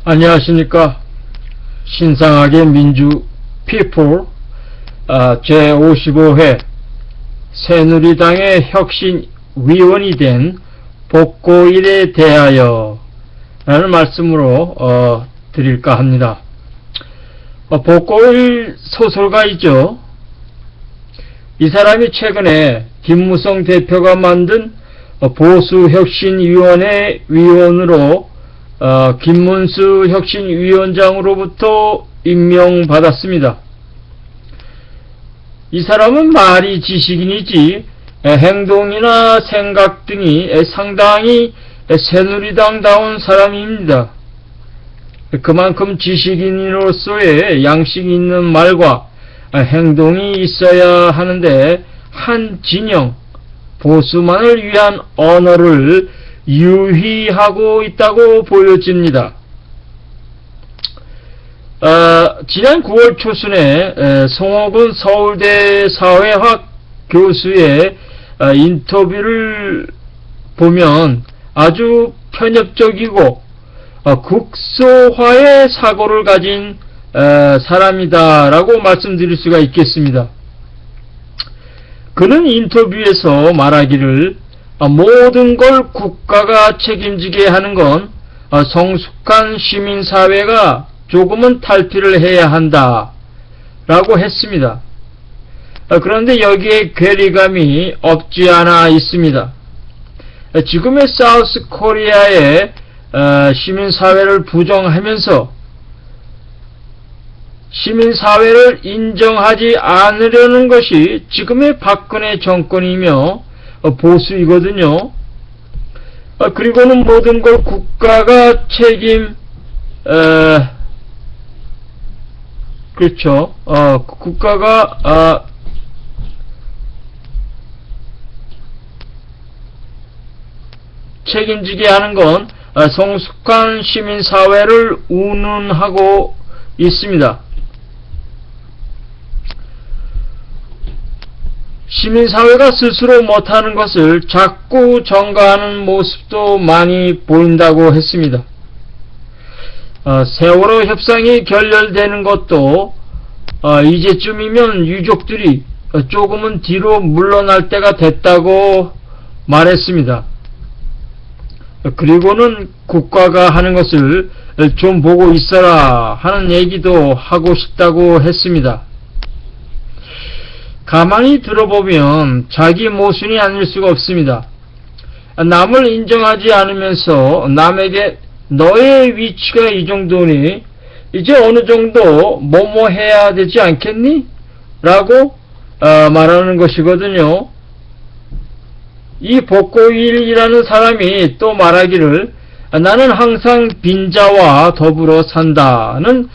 안녕하십니까. 신상하게 민주 피플 제55회 새누리당의 혁신위원이 된 복고일에 대하여 라는 말씀으로 드릴까 합니다. 복고일 소설가이죠. 이 사람이 최근에 김무성 대표가 만든 보수혁신위원회 위원으로 김문수 혁신위원장으로부터 임명받았습니다. 이 사람은 말이 지식인이지 행동이나 생각 등이 상당히 새누리당다운 사람입니다. 그만큼 지식인으로서의 양식 있는 말과 행동이 있어야 하는데 한 진영, 보수만을 위한 언어를 유희하고 있다고 보여집니다. 지난 9월 초순에 송호근 서울대 사회학 교수의 인터뷰를 보면 아주 편협적이고 극소화의 사고를 가진 사람이다라고 말씀드릴 수가 있겠습니다. 그는 인터뷰에서 말하기를 모든 걸 국가가 책임지게 하는 건 성숙한 시민사회가 조금은 탈피를 해야 한다 라고 했습니다. 그런데 여기에 괴리감이 없지 않아 있습니다. 지금의 사우스 코리아의 시민사회를 부정하면서 시민사회를 인정하지 않으려는 것이 지금의 박근혜 정권이며 보수이거든요. 그리고는 모든 걸 국가가 그렇죠. 국가가 책임지게 하는 건 성숙한 시민사회를 운운하고 있습니다. 시민사회가 스스로 못하는 것을 자꾸 전가하는 모습도 많이 보인다고 했습니다. 세월호 협상이 결렬되는 것도 이제쯤이면 유족들이 조금은 뒤로 물러날 때가 됐다고 말했습니다. 그리고는 국가가 하는 것을 좀 보고 있어라 하는 얘기도 하고 싶다고 했습니다. 가만히 들어보면 자기 모순이 아닐 수가 없습니다. 남을 인정하지 않으면서 남에게 너의 위치가 이 정도니 이제 어느 정도 뭐뭐 해야 되지 않겠니? 라고 말하는 것이거든요. 이 복고일이라는 사람이 또 말하기를 나는 항상 빈자와 더불어 산다는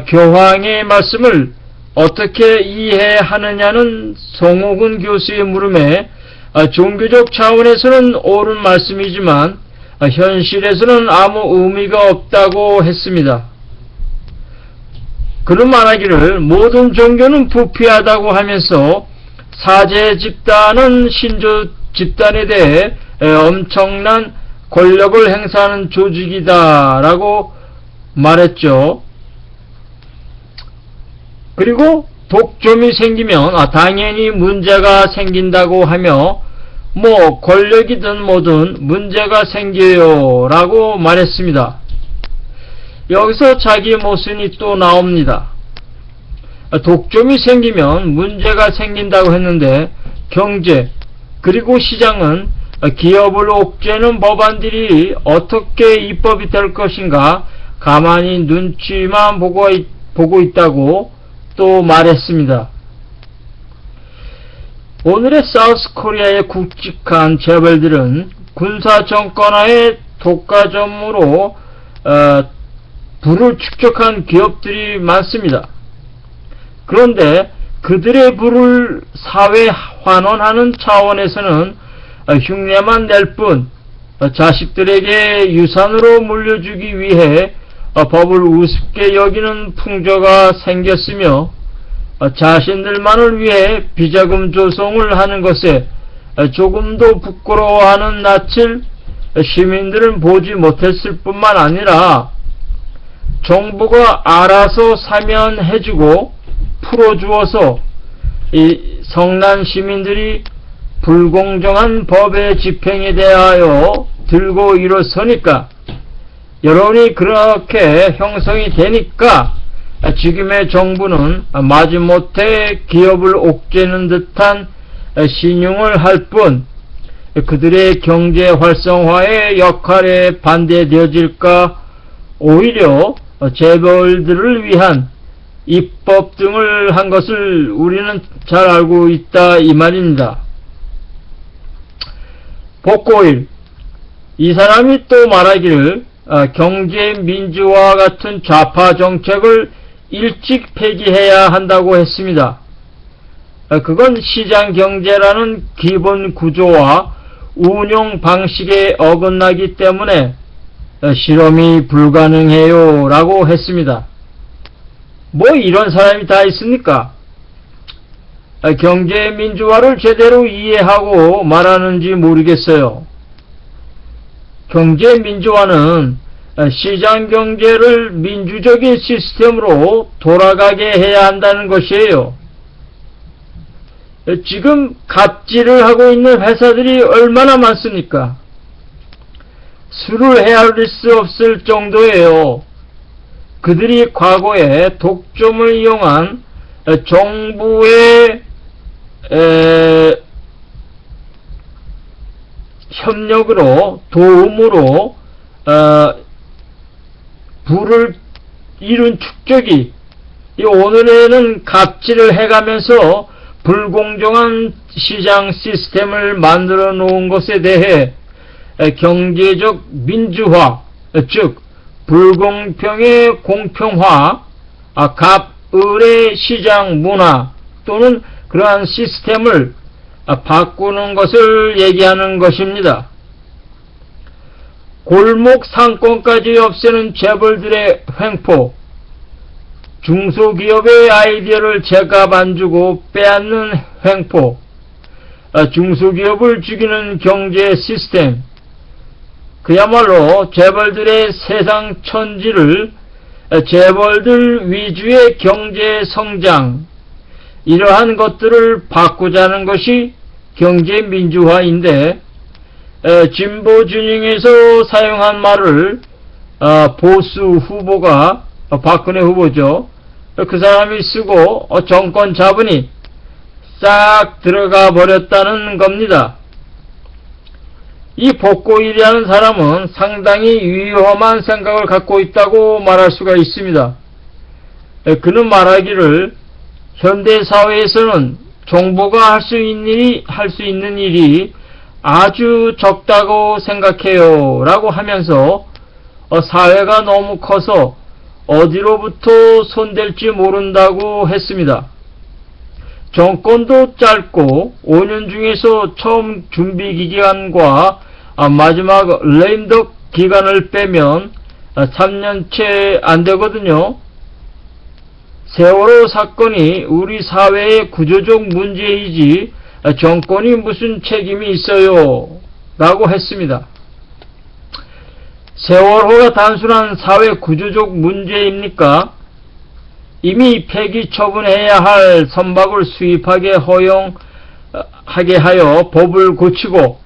교황의 말씀을 어떻게 이해하느냐는 송호근 교수의 물음에 종교적 차원에서는 옳은 말씀이지만 현실에서는 아무 의미가 없다고 했습니다. 그는 말하기를 모든 종교는 부패하다고 하면서 사제 집단은 신조 집단에 대해 엄청난 권력을 행사하는 조직이다 라고 말했죠. 그리고 독점이 생기면 당연히 문제가 생긴다고 하며 뭐 권력이든 뭐든 문제가 생겨요 라고 말했습니다. 여기서 자기 모순이 또 나옵니다. 독점이 생기면 문제가 생긴다고 했는데 경제 그리고 시장은 기업을 옥죄는 법안들이 어떻게 입법이 될 것인가 가만히 눈치만 보고 있다고 또 말했습니다. 오늘의 사우스 코리아의 굵직한 재벌들은 군사정권화의 독과점으로 부를 축적한 기업들이 많습니다. 그런데 그들의 부를 사회 환원하는 차원에서는 흉내만 낼 뿐 자식들에게 유산으로 물려주기 위해 법을 우습게 여기는 풍조가 생겼으며 자신들만을 위해 비자금 조성을 하는 것에 조금도 부끄러워하는 낯을 시민들은 보지 못했을 뿐만 아니라 정부가 알아서 사면해주고 풀어주어서 이 성난 시민들이 불공정한 법의 집행에 대하여 들고 일어서니까, 여론이 그렇게 형성이 되니까 지금의 정부는 마지못해 기업을 옥죄는 듯한 신용을 할 뿐 그들의 경제 활성화의 역할에 반대되어질까, 오히려 재벌들을 위한 입법 등을 한 것을 우리는 잘 알고 있다 이 말입니다. 복고일, 이 사람이 또 말하기를 경제 민주화 같은 좌파 정책을 일찍 폐기해야 한다고 했습니다. 그건 시장 경제라는 기본 구조와 운용 방식에 어긋나기 때문에 실험이 불가능해요 라고 했습니다. 뭐 이런 사람이 다 있습니까? 경제 민주화를 제대로 이해하고 말하는지 모르겠어요. 경제 민주화는 시장 경제를 민주적인 시스템으로 돌아가게 해야 한다는 것이에요. 지금 갑질을 하고 있는 회사들이 얼마나 많습니까? 수를 헤아릴 수 없을 정도예요. 그들이 과거에 독점을 이용한 정부의 협력으로, 도움으로 부를 이룬 축적이 오늘에는 갑질을 해가면서 불공정한 시장 시스템을 만들어 놓은 것에 대해 경제적 민주화, 즉 불공평의 공평화, 갑을의 시장 문화 또는 그러한 시스템을 바꾸는 것을 얘기하는 것입니다. 골목 상권까지 없애는 재벌들의 횡포, 중소기업의 아이디어를 제값 안 주고 빼앗는 횡포, 중소기업을 죽이는 경제 시스템, 그야말로 재벌들의 세상 천지를 재벌들 위주의 경제 성장, 이러한 것들을 바꾸자는 것이 경제 민주화인데, 진보 진영에서 사용한 말을 보수 후보가, 박근혜 후보죠, 그 사람이 쓰고 정권 잡으니 싹 들어가 버렸다는 겁니다. 이 복고일이라는 사람은 상당히 위험한 생각을 갖고 있다고 말할 수가 있습니다. 그는 말하기를 현대사회에서는 정부가 할 수 있는 일이 아주 적다고 생각해요 라고 하면서 사회가 너무 커서 어디로부터 손댈지 모른다고 했습니다. 정권도 짧고 5년 중에서 처음 준비 기간과 마지막 레임덕 기간을 빼면 3년째 안 되거든요. 세월호 사건이 우리 사회의 구조적 문제이지 정권이 무슨 책임이 있어요 라고 했습니다. 세월호가 단순한 사회 구조적 문제입니까? 이미 폐기 처분해야 할 선박을 수입하게 허용하게 하여 법을 고치고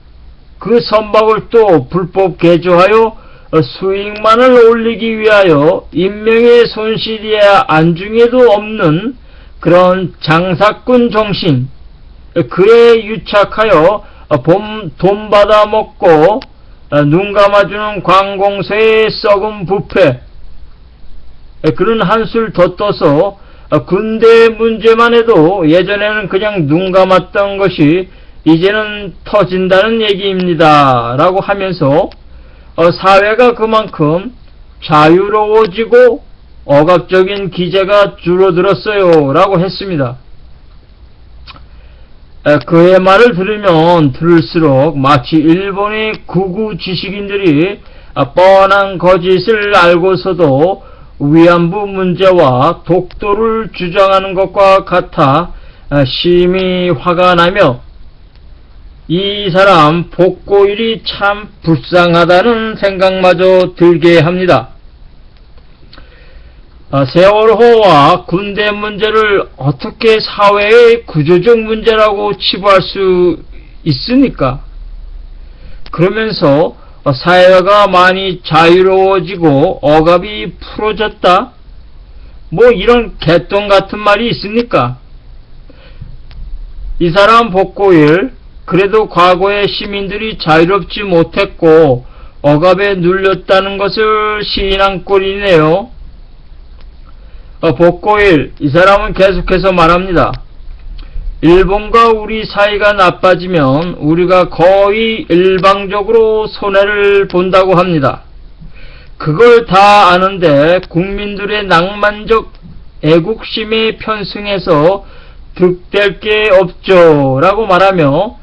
그 선박을 또 불법 개조하여 수익만을 올리기 위하여 인명의 손실이야 안중에도 없는 그런 장사꾼 정신, 그에 유착하여 돈 받아먹고 눈 감아주는 관공서의 썩은 부패, 그런 한술 더 떠서 군대 문제만 해도 예전에는 그냥 눈 감았던 것이 이제는 터진다는 얘기입니다 라고 하면서 사회가 그만큼 자유로워지고 억압적인 기재가 줄어들었어요 라고 했습니다. 그의 말을 들으면 들을수록 마치 일본의 극우 지식인들이 뻔한 거짓을 알고서도 위안부 문제와 독도를 주장하는 것과 같아 심히 화가 나며 이 사람 복고일이 참 불쌍하다는 생각마저 들게 합니다. 세월호와 군대 문제를 어떻게 사회의 구조적 문제라고 치부할 수 있습니까? 그러면서 사회가 많이 자유로워지고 억압이 풀어졌다? 뭐 이런 개똥 같은 말이 있습니까? 이 사람 복고일, 그래도 과거에 시민들이 자유롭지 못했고 억압에 눌렸다는 것을 시인한 꼴이네요. 복고일, 이 사람은 계속해서 말합니다. 일본과 우리 사이가 나빠지면 우리가 거의 일방적으로 손해를 본다고 합니다. 그걸 다 아는데 국민들의 낭만적 애국심에 편승해서 득될 게 없죠 라고 말하며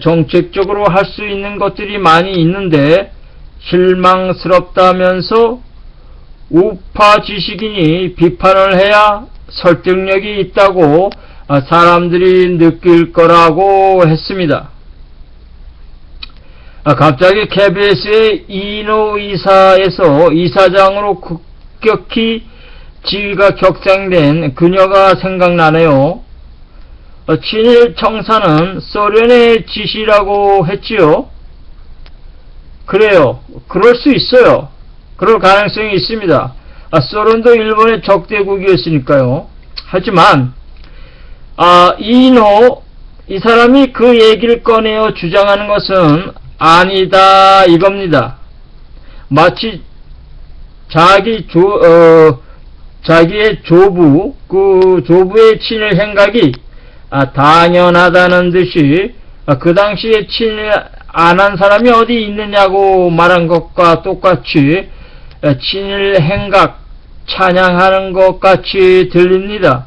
정책적으로 할 수 있는 것들이 많이 있는데 실망스럽다면서 우파 지식인이 비판을 해야 설득력이 있다고 사람들이 느낄 거라고 했습니다. 갑자기 KBS의 이인호 이사에서 이사장으로 급격히 지위가 격상된 그녀가 생각나네요. 친일 청산은 소련의 지시라고 했지요. 그래요. 그럴 수 있어요. 그럴 가능성이 있습니다. 소련도 일본의 적대국이었으니까요. 하지만 이인호 이 사람이 그 얘기를 꺼내어 주장하는 것은 아니다 이겁니다. 마치 자기의 조부, 그 조부의 친일 행각이 당연하다는 듯이 그 당시에 친일 안 한 사람이 어디 있느냐고 말한 것과 똑같이 친일 행각 찬양하는 것 같이 들립니다.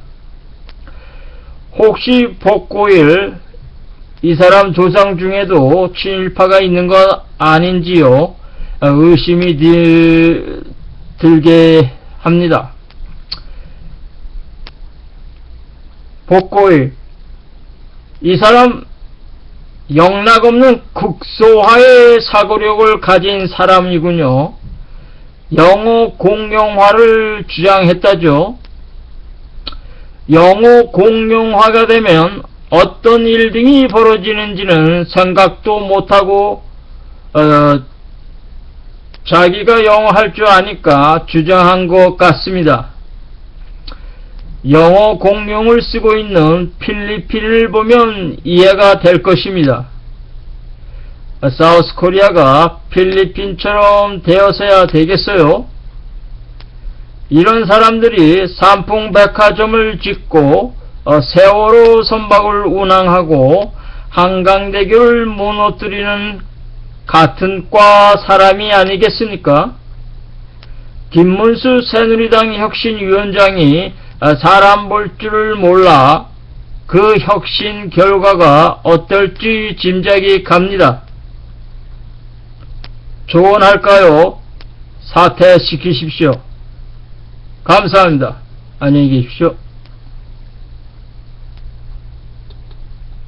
혹시 복고일 이 사람 조상 중에도 친일파가 있는 것 아닌지요? 의심이 들게 합니다. 복고일 이 사람 영락없는 극소화의 사고력을 가진 사람이군요. 영어 공용화를 주장했다죠. 영어 공용화가 되면 어떤 일 등이 벌어지는지는 생각도 못하고 자기가 영어 할 줄 아니까 주장한 것 같습니다. 영어 공용을 쓰고 있는 필리핀을 보면 이해가 될 것입니다. 사우스 코리아가 필리핀처럼 되어서야 되겠어요? 이런 사람들이 삼풍백화점을 짓고 세월호 선박을 운항하고 한강대교를 무너뜨리는 같은 과 사람이 아니겠습니까? 김문수 새누리당 혁신위원장이 사람 볼 줄을 몰라 그 혁신 결과가 어떨지 짐작이 갑니다. 조언할까요? 사퇴시키십시오. 감사합니다. 안녕히 계십시오.